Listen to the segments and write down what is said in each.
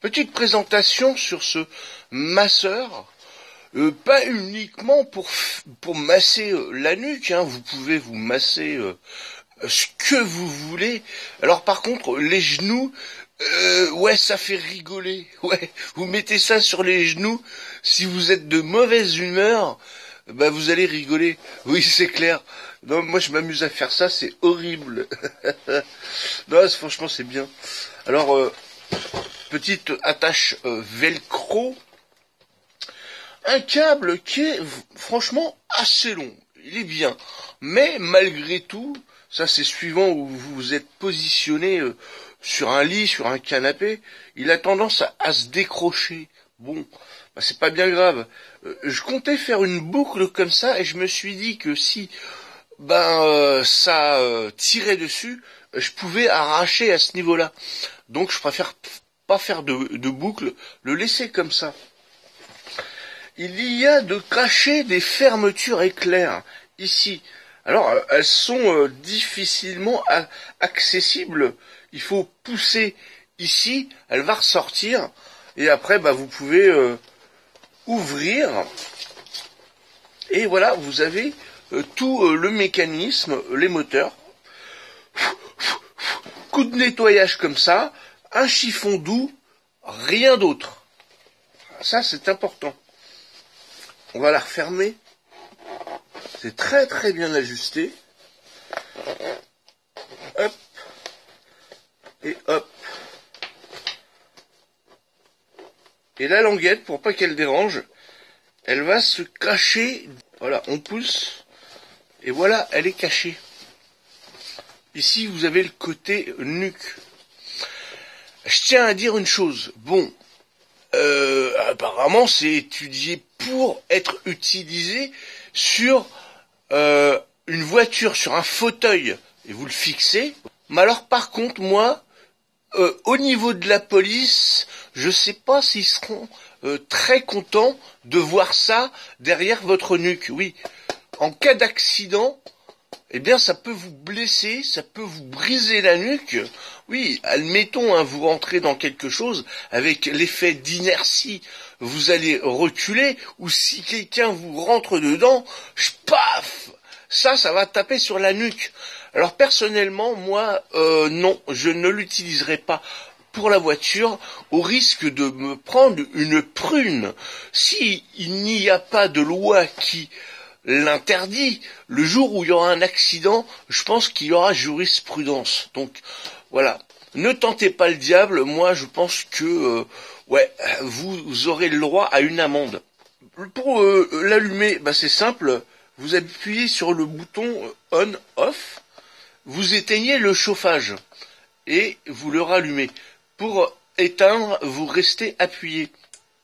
Petite présentation sur ce masseur, pas uniquement pour masser la nuque, hein, vous pouvez vous masser ce que vous voulez. Alors par contre, les genoux, ouais, ça fait rigoler. Ouais, vous mettez ça sur les genoux, si vous êtes de mauvaise humeur, bah vous allez rigoler. Oui, c'est clair. Non, moi je m'amuse à faire ça, c'est horrible. Non, franchement c'est bien. Alors, petite attache velcro, un câble qui est franchement assez long. Il est bien, mais malgré tout, ça c'est suivant où vous vous êtes positionné sur un lit, sur un canapé, il a tendance à se décrocher. Bon, bah, c'est pas bien grave. Je comptais faire une boucle comme ça et je me suis dit que si ça tirait dessus, je pouvais arracher à ce niveau-là. Donc je préfère pas faire de boucle, le laisser comme ça. Il y a de cacher des fermetures éclairs ici. Alors elles sont difficilement accessibles. Il faut pousser ici, elle va ressortir et après vous pouvez ouvrir et voilà, vous avez tout le mécanisme, les moteurs. Coup de nettoyage comme ça, un chiffon doux, rien d'autre. Ça c'est important. On va la refermer. C'est très très bien ajusté. Hop. Et hop. Et la languette, pour pas qu'elle dérange, elle va se cacher. Voilà, on pousse. Et voilà, elle est cachée. Ici, vous avez le côté nuque. Je tiens à dire une chose. Bon, apparemment, c'est étudié pour être utilisé sur une voiture, sur un fauteuil, et vous le fixez. Mais alors, par contre, moi, au niveau de la police, je sais pas s'ils seront très contents de voir ça derrière votre nuque. Oui, en cas d'accident, eh bien, ça peut vous blesser, ça peut vous briser la nuque. Oui, admettons, vous rentrez dans quelque chose, avec l'effet d'inertie, vous allez reculer, ou si quelqu'un vous rentre dedans, paf, ça va taper sur la nuque. Alors personnellement, moi, non, je ne l'utiliserai pas pour la voiture, au risque de me prendre une prune. Si il n'y a pas de loi qui l'interdit, le jour où il y aura un accident, je pense qu'il y aura jurisprudence. Donc voilà, ne tentez pas le diable. Moi, je pense que vous aurez le droit à une amende. Pour l'allumer, c'est simple. Vous appuyez sur le bouton on/off. Vous éteignez le chauffage et vous le rallumez. Pour éteindre, vous restez appuyé.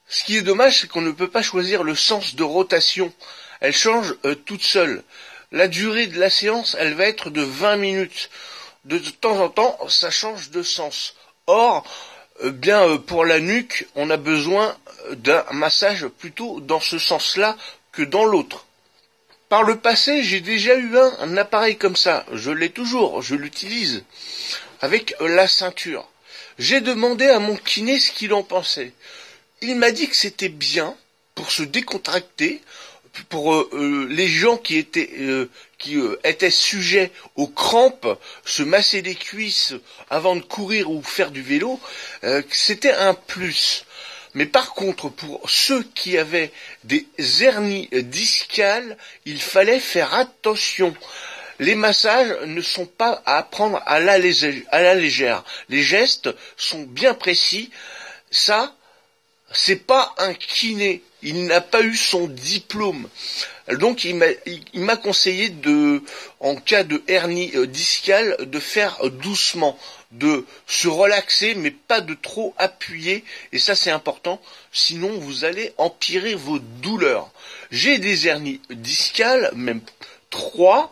Ce qui est dommage, c'est qu'on ne peut pas choisir le sens de rotation. Elle change toute seule. La durée de la séance, elle va être de 20 minutes. De temps en temps, ça change de sens. Or, pour la nuque, on a besoin d'un massage plutôt dans ce sens-là que dans l'autre. Par le passé, j'ai déjà eu un appareil comme ça. Je l'ai toujours, je l'utilise. Avec la ceinture. J'ai demandé à mon kiné ce qu'il en pensait. Il m'a dit que c'était bien pour se décontracter, pour les gens qui étaient sujets aux crampes, se masser les cuisses avant de courir ou faire du vélo, c'était un plus. Mais par contre, pour ceux qui avaient des hernies discales, il fallait faire attention. Les massages ne sont pas à prendre à la légère. Les gestes sont bien précis. Ça, c'est pas un kiné. Il n'a pas eu son diplôme. Donc il m'a conseillé en cas de hernie discale, de faire doucement, de se relaxer, mais pas de trop appuyer. Et ça c'est important, sinon vous allez empirer vos douleurs. J'ai des hernies discales, même 3.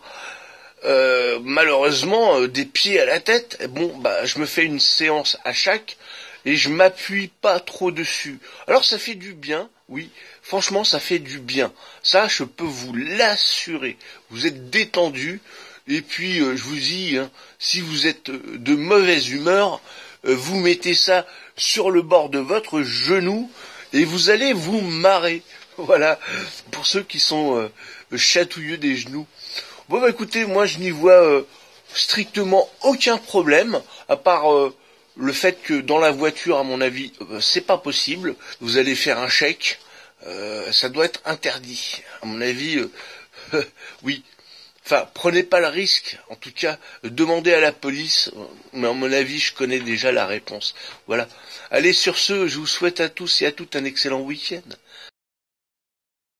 Malheureusement, des pieds à la tête. Bon, je me fais une séance à chaque. Et je m'appuie pas trop dessus. Alors ça fait du bien, oui, franchement ça fait du bien. Ça, je peux vous l'assurer. Vous êtes détendu, et puis je vous dis, si vous êtes de mauvaise humeur, vous mettez ça sur le bord de votre genou et vous allez vous marrer. Voilà, pour ceux qui sont chatouilleux des genoux. Bon bah écoutez, moi je n'y vois strictement aucun problème, à part le fait que dans la voiture, à mon avis, c'est pas possible. Vous allez faire un chèque, ça doit être interdit. À mon avis, oui. Enfin, prenez pas le risque, en tout cas, demandez à la police, mais à mon avis, je connais déjà la réponse. Voilà. Allez, sur ce, je vous souhaite à tous et à toutes un excellent week-end.